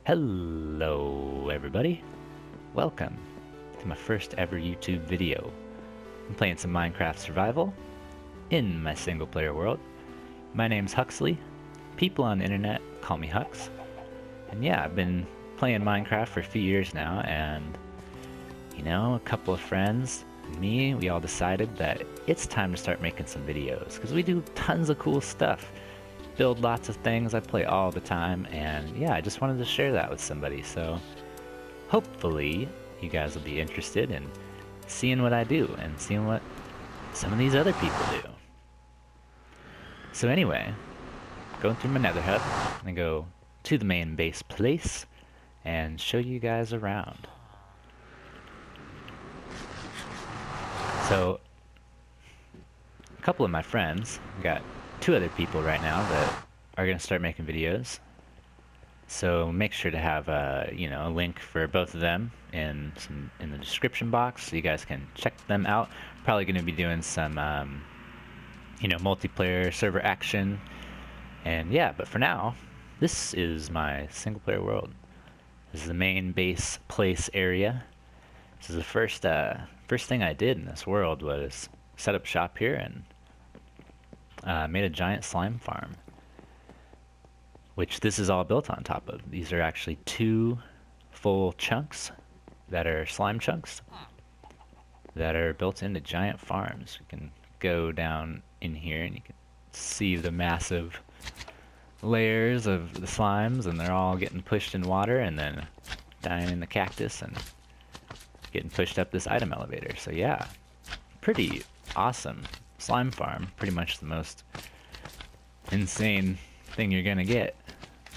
Hello everybody, welcome to my first ever YouTube video. I'm playing some Minecraft Survival in my single player world. My name's Huxley, people on the internet call me Hux, and yeah, I've been playing Minecraft for a few years now, and you know, a couple of friends and me, we all decided that it's time to start making some videos, because we do tons of cool stuff. Build lots of things, I play all the time, and yeah, I just wanted to share that with somebody, so hopefully you guys will be interested in seeing what I do and seeing what some of these other people do. So anyway, going through my Nether Hub, I'm gonna go to the main base place and show you guys around. So, a couple of my friends, got two other people right now that are going to start making videos. So make sure to have a link for both of them in the description box so you guys can check them out. Probably going to be doing some multiplayer server action. And yeah, but for now, this is my single player world. This is the main base place area. This is the first thing I did in this world was set up shop here and made a giant slime farm, which this is all built on top of. These are actually two full chunks that are slime chunks that are built into giant farms. You can go down in here and you can see the massive layers of the slimes, and they're all getting pushed in water and then dying in the cactus and getting pushed up this item elevator. So yeah, pretty awesome slime farm. Pretty much the most insane thing you're gonna get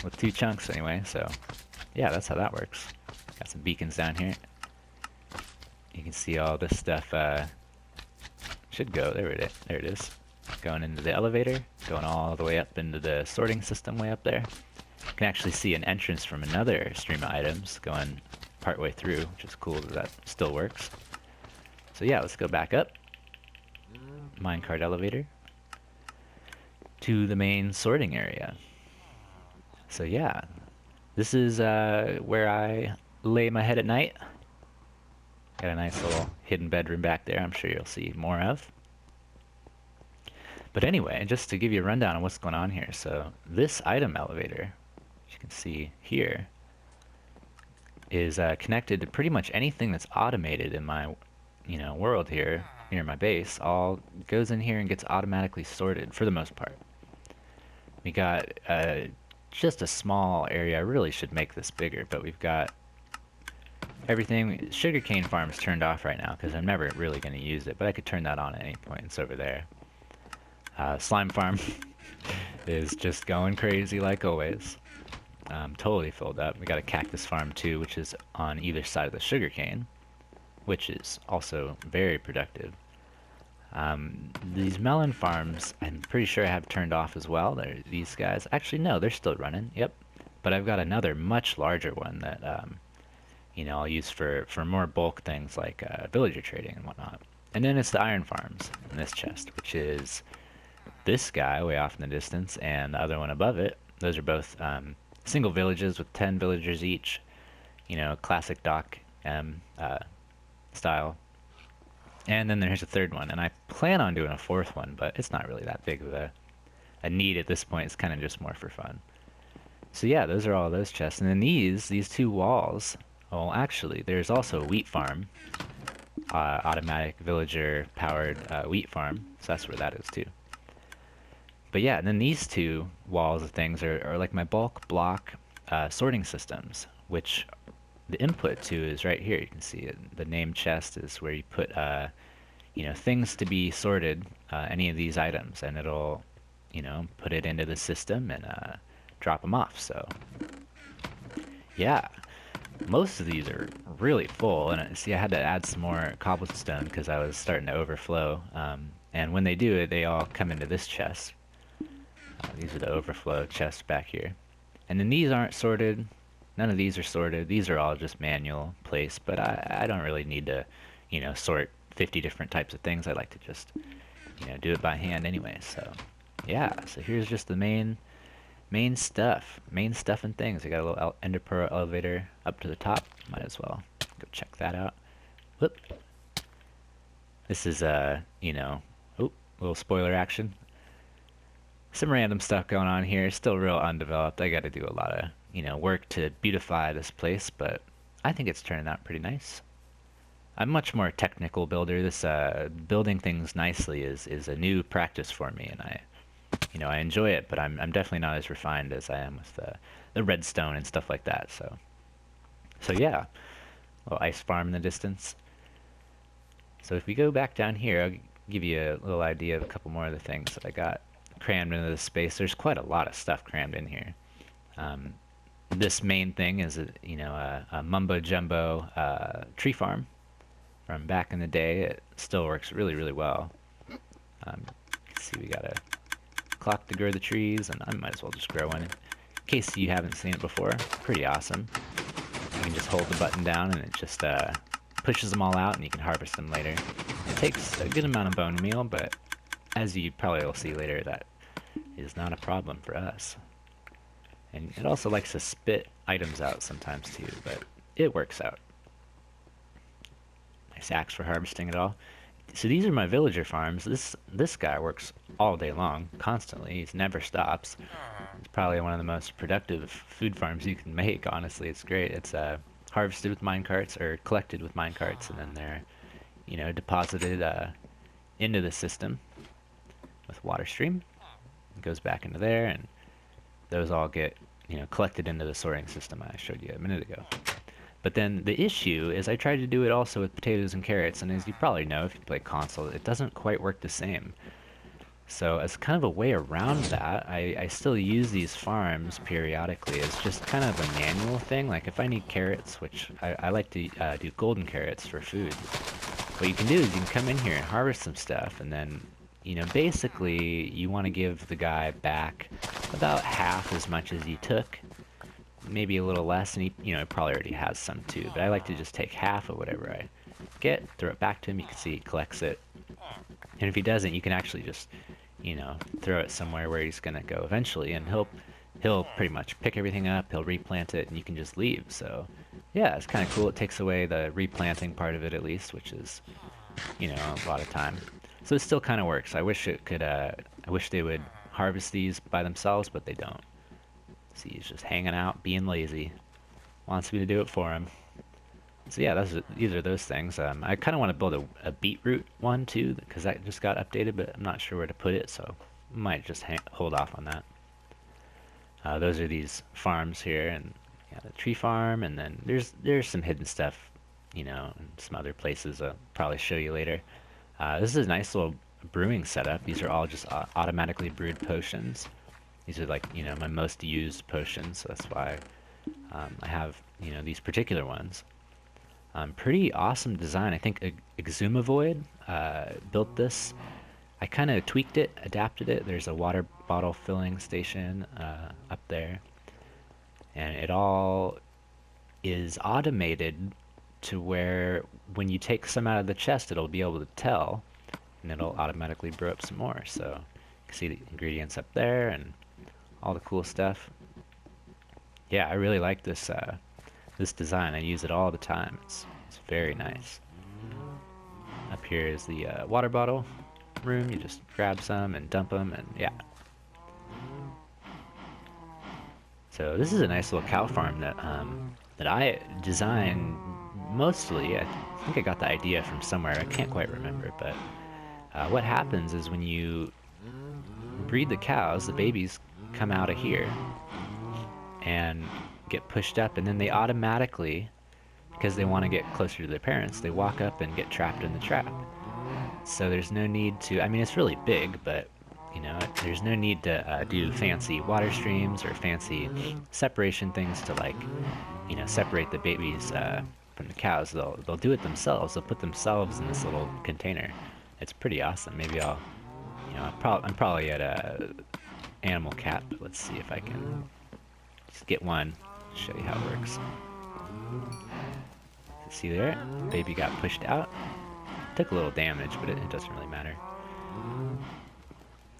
with two chunks anyway. So yeah, that's how that works. Got some beacons down here. You can see all this stuff should go there it is, going into the elevator, going all the way up into the sorting system way up there. You can actually see an entrance from another stream of items going partway through, which is cool that still works. So yeah, let's go back up. Minecart elevator to the main sorting area. So yeah, this is where I lay my head at night. Got a nice little hidden bedroom back there, I'm sure you'll see more of. But anyway, just to give you a rundown on what's going on here. So this item elevator, as you can see here, is connected to pretty much anything that's automated in my world here near my base. All goes in here and gets automatically sorted for the most part. We got just a small area. I really should make this bigger, but we've got everything. Sugarcane farm's turned off right now because I'm never really going to use it, but I could turn that on at any point. It's over there. Slime farm is just going crazy like always. Totally filled up. We got a cactus farm too, which is on either side of the sugarcane, which is also very productive. These melon farms, I'm pretty sure I have turned off as well. These guys, actually no, they're still running. Yep, but I've got another much larger one that I'll use for more bulk things like villager trading and whatnot. And then it's the iron farms in this chest, which is this guy way off in the distance, and the other one above it. Those are both single villages with 10 villagers each. Classic dock style. And then there's a third one, and I plan on doing a fourth one, but it's not really that big of a need at this point. It's kind of just more for fun. So yeah, those are all those chests. And then these two walls, well actually there's also a wheat farm, automatic villager powered wheat farm, so that's where that is too. But yeah, and then these two walls of things are like my bulk block sorting systems, which the input to is right here. You can see it. The name chest is where you put things to be sorted, any of these items, and it'll put it into the system and drop them off. So yeah, most of these are really full, and see I had to add some more cobblestone because I was starting to overflow, and when they do it, they all come into this chest. These are the overflow chests back here, and then these aren't sorted. None of these are sorted. These are all just manual placed, but I don't really need to, sort 50 different types of things. I like to just, do it by hand anyway. So, yeah. So here's just the main Main stuff and things. I got a little ender pearl elevator up to the top. Might as well go check that out. Whoop. This is you know, oh, little spoiler action. Some random stuff going on here. Still real undeveloped. I got to do a lot of, work to beautify this place, but I think it's turning out pretty nice. I'm much more technical builder. This building things nicely is a new practice for me, and I enjoy it. But I'm definitely not as refined as I am with the redstone and stuff like that. So yeah, a little ice farm in the distance. So if we go back down here, I'll give you a little idea of a couple more of the things that I got crammed into this space. There's quite a lot of stuff crammed in here. This main thing is a mumbo jumbo tree farm from back in the day. It still works really, really well. You can see we got a clock to grow the trees, and I might as well just grow one in case you haven't seen it before. Pretty awesome. You can just hold the button down and it just pushes them all out, and you can harvest them later. It takes a good amount of bone meal, but as you probably will see later, that is not a problem for us. And it also likes to spit items out sometimes too, but it works out. Nice axe for harvesting it all. So these are my villager farms. This guy works all day long, constantly. He never stops. It's probably one of the most productive food farms you can make, honestly. It's great. It's harvested with minecarts, or collected with minecarts, and then they're, deposited into the system with water stream. It goes back into there, and those all get, collected into the sorting system I showed you a minute ago. But then the issue is I tried to do it also with potatoes and carrots, and as you probably know if you play console, it doesn't quite work the same. So as kind of a way around that, I still use these farms periodically as just kind of a manual thing. Like if I need carrots, which I like to do golden carrots for food, what you can do is you can come in here and harvest some stuff, and then basically you want to give the guy back about half as much as you took, maybe a little less, and he probably already has some too, but I like to just take half of whatever I get, throw it back to him. You can see he collects it, and if he doesn't, you can actually just throw it somewhere where he's gonna go eventually, and he'll pretty much pick everything up, he'll replant it, and you can just leave. So yeah, it's kind of cool. It takes away the replanting part of it, at least, which is a lot of time. So it still kind of works. I wish it could I wish they would harvest these by themselves, but they don't. See, he's just hanging out, being lazy. Wants me to do it for him. So yeah, these are those things. I kind of want to build a beetroot one too, because that just got updated, but I'm not sure where to put it, so I might just hold off on that. Those are these farms here, and the tree farm, and then there's some hidden stuff, in some other places I'll probably show you later. This is a nice little brewing setup. These are all just automatically brewed potions. These are like, my most used potions, so that's why I have, these particular ones. Pretty awesome design. I think Exumavoid built this. I kind of tweaked it, adapted it. There's a water bottle filling station up there. And it all is automated to where when you take some out of the chest, it'll be able to tell, and it'll automatically brew up some more. So you can see the ingredients up there and all the cool stuff. Yeah, I really like this this design. I use it all the time. It's very nice. Up here is the water bottle room. You just grab some and dump them, and yeah. So this is a nice little cow farm that I designed mostly. I think I got the idea from somewhere. I can't quite remember, but what happens is when you breed the cows, the babies come out of here and get pushed up, and then they automatically, because they want to get closer to their parents, they walk up and get trapped in the trap. So there's no need to, I mean, it's really big, but there's no need to do fancy water streams or fancy separation things to, like, separate the babies from the cows. They'll do it themselves. They'll put themselves in this little container. It's pretty awesome. Maybe I'll, I'm probably at a animal cat, but let's see if I can just get one, show you how it works. See there, baby got pushed out. Took a little damage, but it doesn't really matter.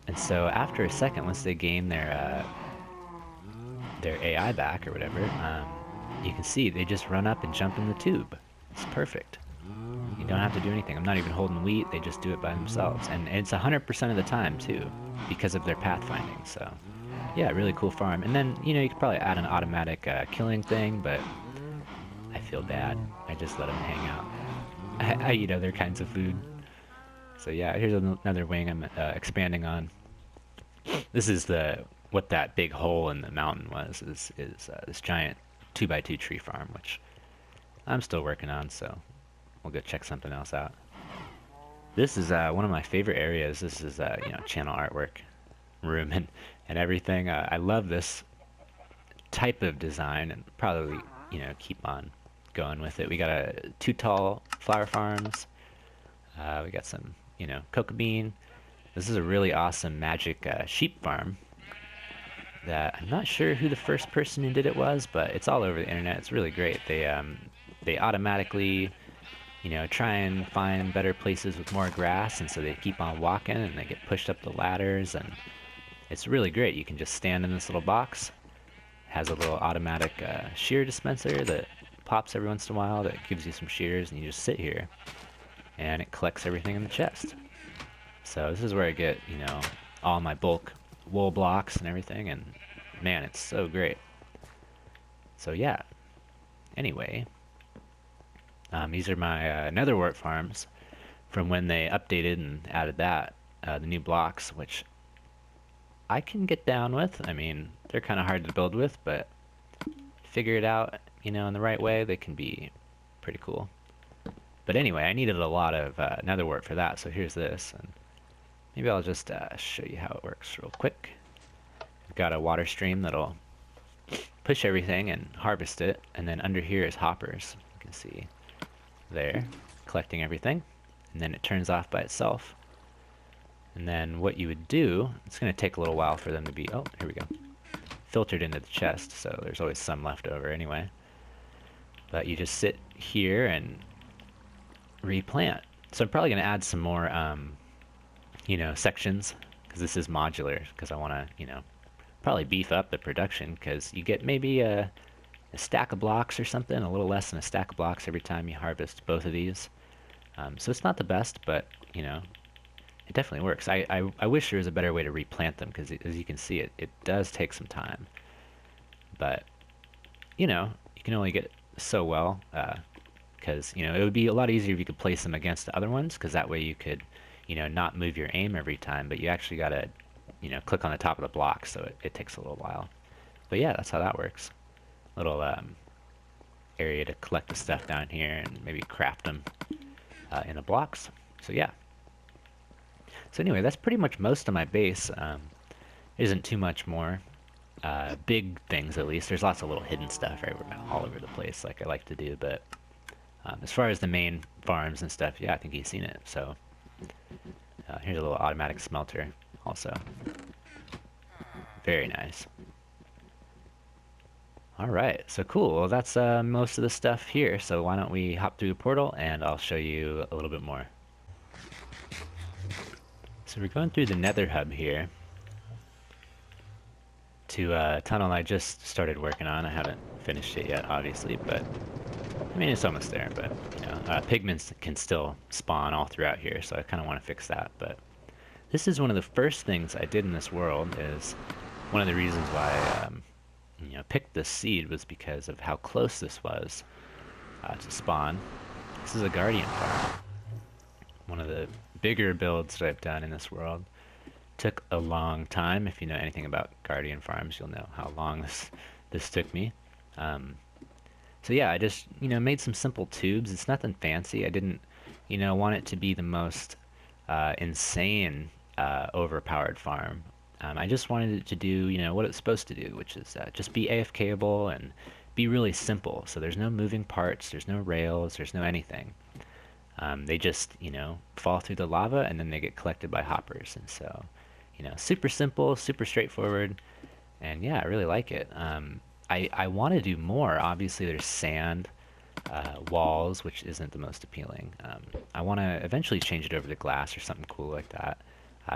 And so after a second, once they gain their their AI back or whatever, you can see they just run up and jump in the tube. It's perfect. You don't have to do anything. I'm not even holding wheat. They just do it by themselves. And it's 100% of the time, too, because of their pathfinding. So, yeah, really cool farm. And then, you could probably add an automatic killing thing, but I feel bad. I just let them hang out. I eat other kinds of food. So, yeah, here's another wing I'm expanding on. This is what that big hole in the mountain was, is this giant 2x2 tree farm, which I'm still working on, so we'll go check something else out. This is one of my favorite areas. This is channel artwork room and everything. I love this type of design and probably keep on going with it. We got two tall flower farms. We got some cocoa bean. This is a really awesome magic sheep farm that I'm not sure who the first person who did it was, but it's all over the internet. It's really great. They automatically try and find better places with more grass, and so they keep on walking and they get pushed up the ladders, and it's really great. You can just stand in this little box. It has a little automatic shear dispenser that pops every once in a while that gives you some shears, and you just sit here and it collects everything in the chest. So this is where I get all my bulk wool blocks and everything, and man, it's so great. So yeah, anyway, these are my nether wart farms from when they updated and added the new blocks, which I can get down with. I mean, they're kind of hard to build with, but figure it out, in the right way, they can be pretty cool. But anyway, I needed a lot of nether wart for that, so here's this, and maybe I'll just show you how it works real quick. We've got a water stream that'll push everything and harvest it, and then under here is hoppers. You can see there, collecting everything, and then it turns off by itself. And then what you would do, it's going to take a little while for them to be, oh, here we go, filtered into the chest, so there's always some left over anyway. But you just sit here and replant. So I'm probably going to add some more, sections, because this is modular, because I want to, probably beef up the production, because you get maybe a stack of blocks or something, a little less than a stack of blocks every time you harvest both of these. So it's not the best, but, it definitely works. I wish there was a better way to replant them, because as you can see, it does take some time. But, you can only get so well, because, it would be a lot easier if you could place them against the other ones, because that way you could, not move your aim every time, but you actually got to, click on the top of the block, so it takes a little while. But yeah, that's how that works. Little area to collect the stuff down here and maybe craft them in the blocks. So yeah. So anyway, that's pretty much most of my base. Isn't too much more. Big things, at least. There's lots of little hidden stuff all over the place, like I like to do, but as far as the main farms and stuff, yeah, I think you've seen it. So here's a little automatic smelter also. Very nice. Alright, so cool. Well, that's most of the stuff here, so why don't we hop through the portal and I'll show you a little bit more. So we're going through the Nether Hub here to a tunnel I just started working on. I haven't finished it yet, obviously, but I mean, it's almost there, but pigments can still spawn all throughout here, so I kind of want to fix that. But this is one of the first things I did in this world. Is one of the reasons why I picked this seed was because of how close this was to spawn. This is a guardian farm. One of the bigger builds that I've done in this world. Took a long time. If you know anything about guardian farms, you'll know how long this took me. So yeah, I just made some simple tubes. It's nothing fancy. I didn't want it to be the most insane overpowered farm. I just wanted it to do what it's supposed to do, which is just be AFKable and be really simple. So there's no moving parts, there's no rails, there's no anything. They just fall through the lava and then they get collected by hoppers. And so super simple, super straightforward, and yeah, I really like it. I want to do more. Obviously there's sand, walls, which isn't the most appealing. I want to eventually change it over to glass or something cool like that.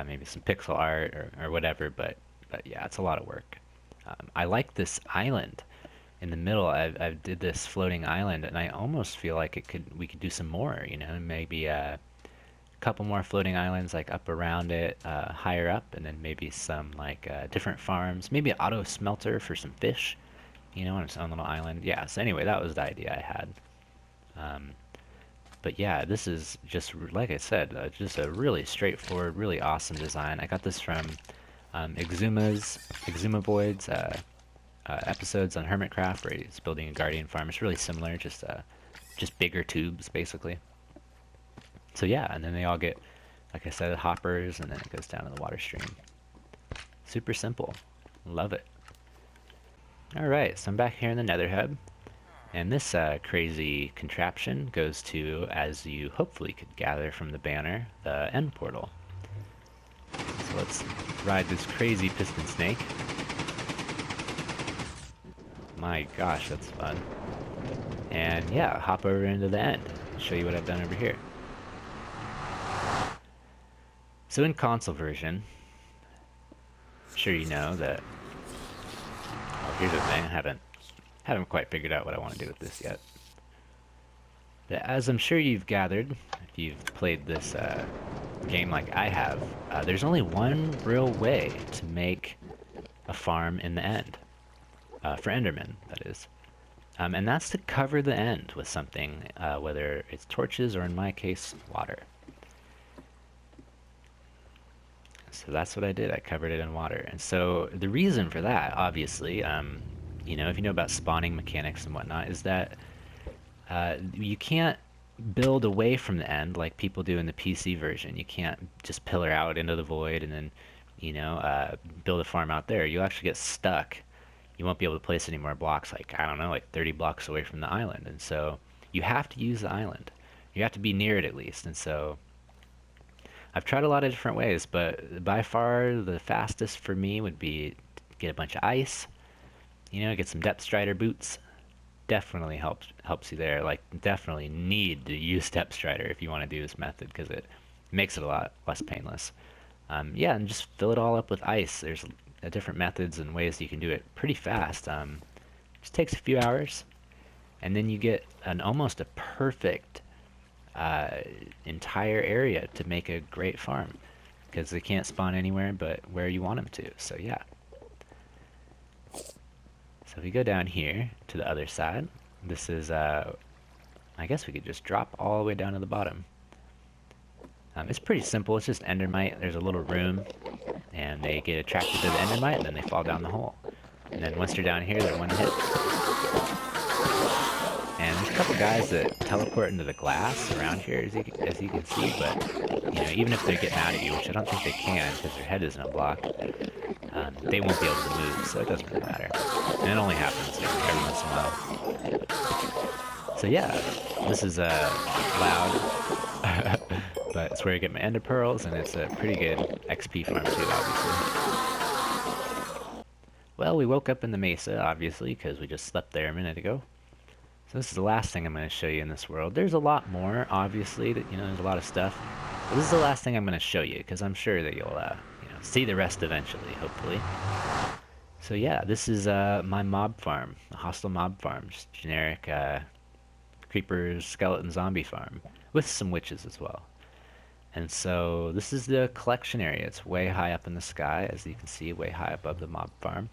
Maybe some pixel art or whatever, but yeah, it's a lot of work. I like this island in the middle. I did this floating island, and I almost feel like we could do some more. You know, maybe a couple more floating islands like up around it, higher up, and then maybe some like different farms. Maybe an auto smelter for some fish. You know, on its own little island. Yeah. So anyway, that was the idea I had. Um, but yeah, this is just like I said, just a really straightforward, really awesome design. I got this from Exuma Void's episodes on Hermitcraft, where he's building a guardian farm. It's really similar, just bigger tubes basically. So yeah, and then they all get, like I said, hoppers, and then it goes down to the water stream. Super simple, love it. All right, so I'm back here in the Nether Hub, and this crazy contraption goes to, as you hopefully could gather from the banner, the end portal. So let's ride this crazy piston snake. My gosh, that's fun. And yeah, hop over into the end. Show you what I've done over here. So in console version, I'm sure you know that. Oh, here's the thing. I haven't quite figured out what I want to do with this yet. But as I'm sure you've gathered, if you've played this game like I have, there's only one real way to make a farm in the end. For Endermen, that is. And that's to cover the end with something, whether it's torches or, in my case, water. So that's what I did. I covered it in water. And so the reason for that, obviously, you know, if you know about spawning mechanics and whatnot, is that you can't build away from the end like people do in the PC version. You can't just pillar out into the void and then, you know, build a farm out there. You'll actually get stuck. You won't be able to place any more blocks, like, I don't know, like 30 blocks away from the island. And so you have to use the island. You have to be near it at least. And so I've tried a lot of different ways, but by far the fastest for me would be to get a bunch of ice, you know, get some depth strider boots. Definitely helps you there. Like, definitely need to use depth strider if you want to do this method, because it makes it a lot less painless. Yeah, and just fill it all up with ice. There's different methods and ways you can do it pretty fast. Just takes a few hours, and then you get almost a perfect entire area to make a great farm, because they can't spawn anywhere but where you want them to. So yeah. So if we go down here to the other side, this is I guess we could just drop all the way down to the bottom. It's pretty simple. It's just Endermite. There's a little room, and they get attracted to the Endermite, and then they fall down the hole. And then once they're down here, they're one hit. And there's a couple guys that teleport into the glass around here, as you can see. But you know, even if they get mad at you, which I don't think they can, because their head isn't blocked, they won't be able to move, so it doesn't really matter. And it only happens every once in a while. So yeah, this is loud. But it's where I get my ender pearls, and it's a pretty good XP farm too, obviously. Well, we woke up in the mesa, obviously, because we just slept there a minute ago. So this is the last thing I'm going to show you in this world. There's a lot more, obviously, that, you know, there's a lot of stuff. But this is the last thing I'm going to show you, because I'm sure that you'll, you know, see the rest eventually, hopefully. So yeah, this is my mob farm, a hostile mob farm, just generic creepers, skeleton, zombie farm, with some witches as well. And so this is the collection area. It's way high up in the sky, as you can see, way high above the mob farm.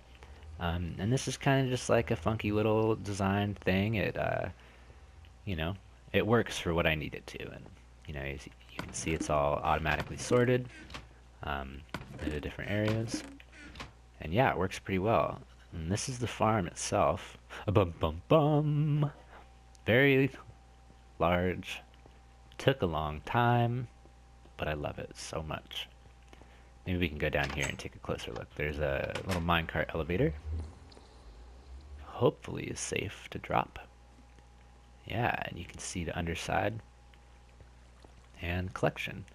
And this is kind of just like a funky little design thing. It, you know, it works for what I need it to. And, you know, you can see it's all automatically sorted into different areas. And yeah, it works pretty well. And this is the farm itself. Bum bum bum. Very large. Took a long time, but I love it so much. Maybe we can go down here and take a closer look. There's a little minecart elevator. Hopefully is safe to drop. Yeah, and you can see the underside. And collection.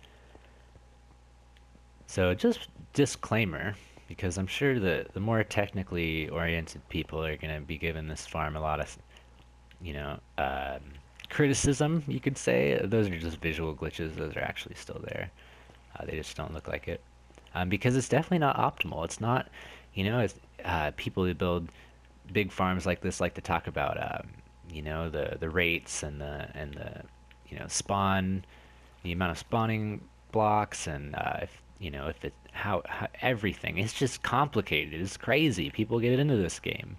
So just disclaimer, because I'm sure that the more technically oriented people are going to be giving this farm a lot of, you know, criticism, you could say. Those are just visual glitches. Those are actually still there. They just don't look like it. Because it's definitely not optimal. It's not, you know, people who build big farms like this like to talk about, the rates and the spawn, the amount of spawning blocks, and if it how everything. It's just complicated. It's crazy. People get into this game.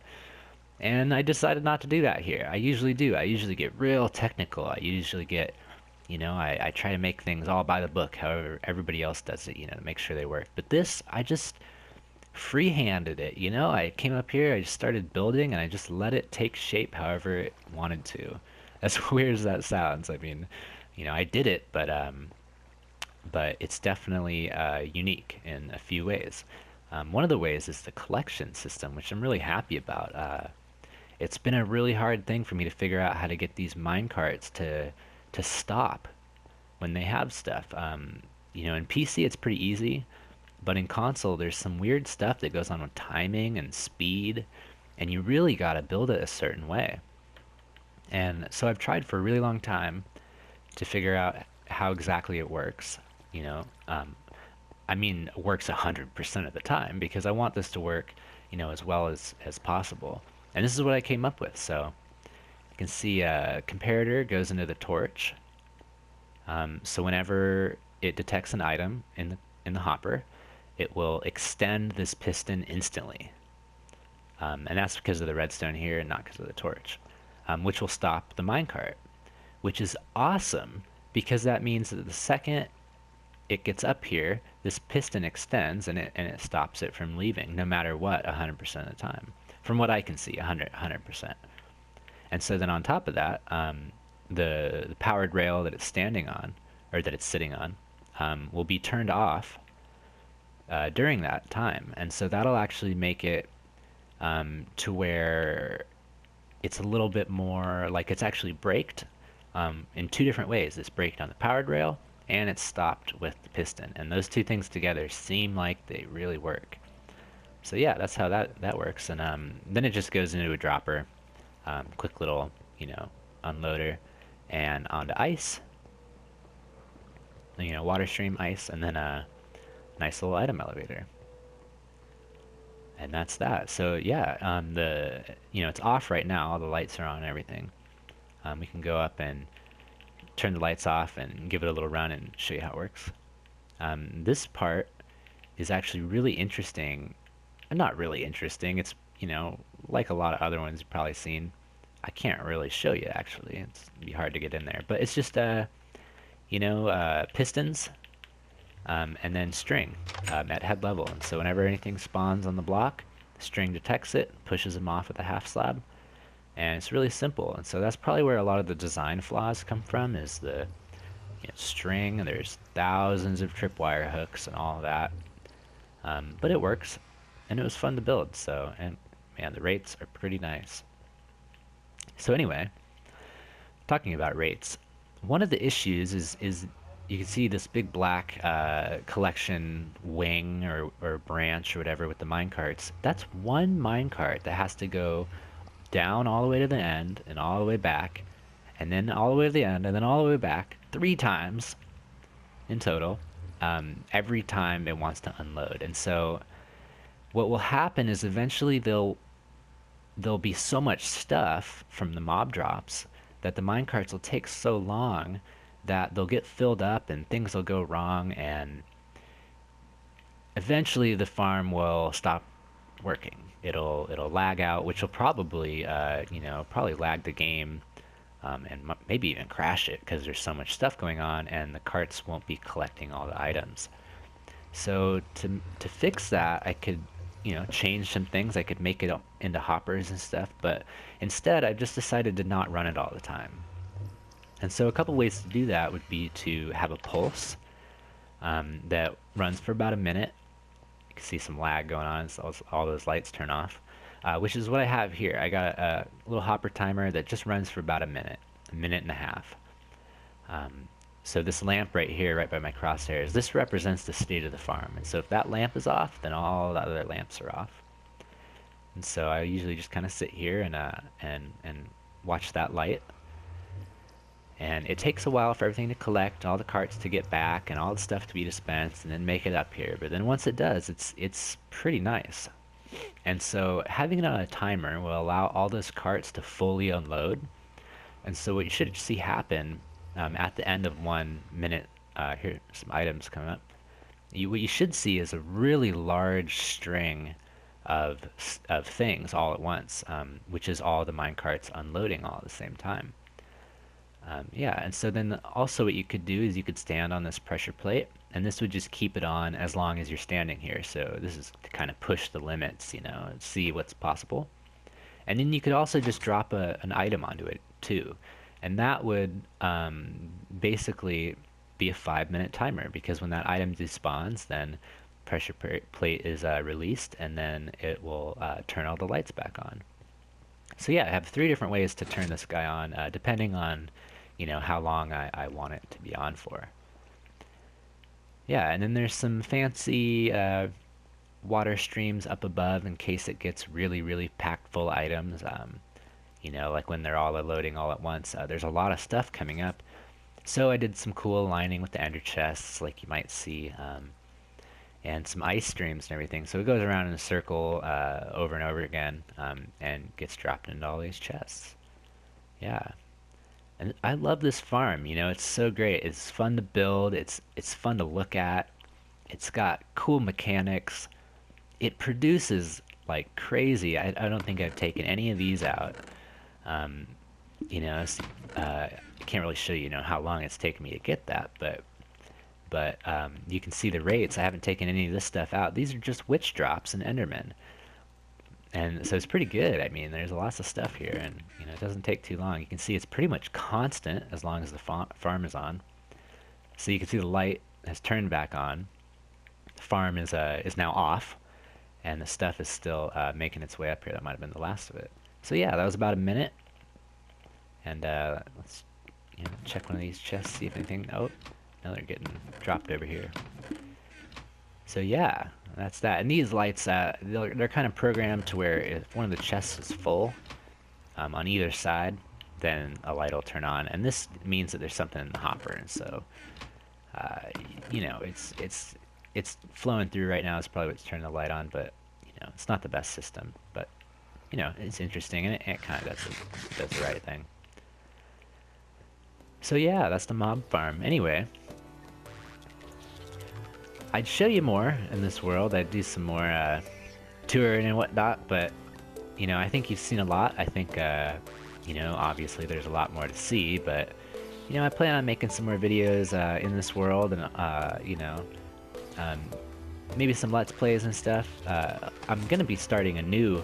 And I decided not to do that here. I usually do. I usually get real technical. I usually get, I try to make things all by the book, however everybody else does it, to make sure they work. But this, I just free-handed it, I came up here, I just started building, and I just let it take shape however it wanted to. As weird as that sounds, I mean, I did it, but it's definitely unique in a few ways. One of the ways is the collection system, which I'm really happy about. It's been a really hard thing for me to figure out how to get these minecarts to stop when they have stuff. In PC it's pretty easy, but in console there's some weird stuff that goes on with timing and speed, and you really got to build it a certain way. And so I've tried for a really long time to figure out how exactly it works. Works 100% of the time because I want this to work, as well as possible. And this is what I came up with. So you can see a comparator goes into the torch. So whenever it detects an item in the hopper, it will extend this piston instantly. And that's because of the redstone here and not because of the torch, which will stop the minecart, which is awesome because that means that the second it gets up here, this piston extends and it stops it from leaving, no matter what, 100% of the time. From what I can see, 100%. And so then on top of that, the powered rail that it's standing on, or that it's sitting on, will be turned off during that time. And so that'll actually make it to where it's a little bit more like it's actually braked in two different ways. It's braked on the powered rail and it's stopped with the piston. And those two things together seem like they really work. So yeah, that's how that works. And then it just goes into a dropper, quick little, unloader, and onto ice, water stream, ice, and then a nice little item elevator. And that's that. So yeah, it's off right now. All the lights are on and everything. We can go up and turn the lights off and give it a little run and show you how it works. This part is actually really interesting. Not really interesting. It's, like a lot of other ones you've probably seen. I can't really show you, actually. It'd be hard to get in there. But it's just, pistons, and then string at head level. And so whenever anything spawns on the block, the string detects it, pushes them off at the half slab. And it's really simple. And so that's probably where a lot of the design flaws come from, is the string. There's thousands of tripwire hooks and all of that. But it works. And it was fun to build, and man, the rates are pretty nice. So anyway, talking about rates, one of the issues is you can see this big black collection wing or branch or whatever with the minecarts. That's one minecart that has to go down all the way to the end and all the way back, and then all the way to the end and then all the way back 3 times in total, every time it wants to unload. And so what will happen is eventually there'll be so much stuff from the mob drops that the minecarts will take so long that they'll get filled up and things will go wrong, and eventually the farm will stop working. It'll lag out, which will probably probably lag the game, and maybe even crash it because there's so much stuff going on and the carts won't be collecting all the items. So to fix that, I could change some things. I could make it into hoppers and stuff, but instead I just decided to not run it all the time. And so a couple ways to do that would be to have a pulse that runs for about a minute. You can see some lag going on, so all those lights turn off, which is what I have here. I got a little hopper timer that just runs for about a minute and a half. So this lamp right here, right by my crosshairs, this represents the state of the farm. And so if that lamp is off, then all the other lamps are off. And so I usually just kind of sit here and watch that light. And it takes a while for everything to collect, all the carts to get back, and all the stuff to be dispensed, and then make it up here. But then once it does, it's pretty nice. And so having it on a timer will allow all those carts to fully unload. And so what you should see happen at the end of 1 minute, here some items coming up. What you should see is a really large string of things all at once, which is all the mine carts unloading all at the same time. Yeah, and so then also what you could do is you could stand on this pressure plate, and this would just keep it on as long as you're standing here. So this is to kind of push the limits, you know, see what's possible. And then you could also just drop an item onto it too. And that would basically be a 5-minute timer, because when that item despawns, then pressure plate is released, and then it will turn all the lights back on. So yeah, I have 3 different ways to turn this guy on, depending on, you know, how long I want it to be on for. Yeah, and then there's some fancy water streams up above in case it gets really, really packed full items. You know, like when they're all loading all at once. There's a lot of stuff coming up. So I did some cool aligning with the ender chests, like you might see, and some ice streams and everything. So it goes around in a circle over and over again, and gets dropped into all these chests. Yeah. And I love this farm, you know, it's so great. It's fun to build, it's fun to look at. It's got cool mechanics. It produces like crazy. I don't think I've taken any of these out. You know, I can't really show you, you know, how long it's taken me to get that, but you can see the rates. I haven't taken any of this stuff out. These are just witch drops and endermen. And so it's pretty good. I mean, there's lots of stuff here, and you know, it doesn't take too long. You can see it's pretty much constant as long as the farm is on. So you can see the light has turned back on. The farm is now off, and the stuff is still making its way up here. That might have been the last of it. So yeah, that was about a minute. And let's, you know, check one of these chests, see if anything. Oh, now they're getting dropped over here. So yeah, that's that. And these lights, they're kind of programmed to where if one of the chests is full on either side, then a light will turn on. And this means that there's something in the hopper. And so, you know, it's flowing through right now. It's probably what's turning the light on, but you know, it's not the best system. But you know, it's interesting, and it kind of does the right thing. So yeah, that's the mob farm. Anyway, I'd show you more in this world. I'd do some more touring and whatnot, but you know, I think you've seen a lot. I think you know, obviously there's a lot more to see, but you know, I plan on making some more videos in this world, and you know, maybe some let's plays and stuff. I'm gonna be starting a new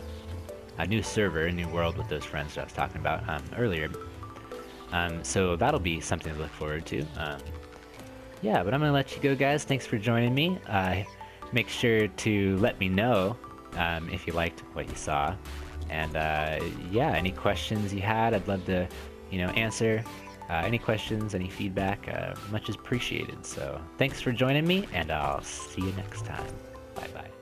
server, a new world with those friends that I was talking about earlier. So that'll be something to look forward to. Yeah, but I'm gonna let you go, guys. Thanks for joining me. Make sure to let me know if you liked what you saw, and yeah, any questions you had, I'd love to, you know, answer. Any questions, any feedback, much appreciated. So thanks for joining me, and I'll see you next time. Bye bye.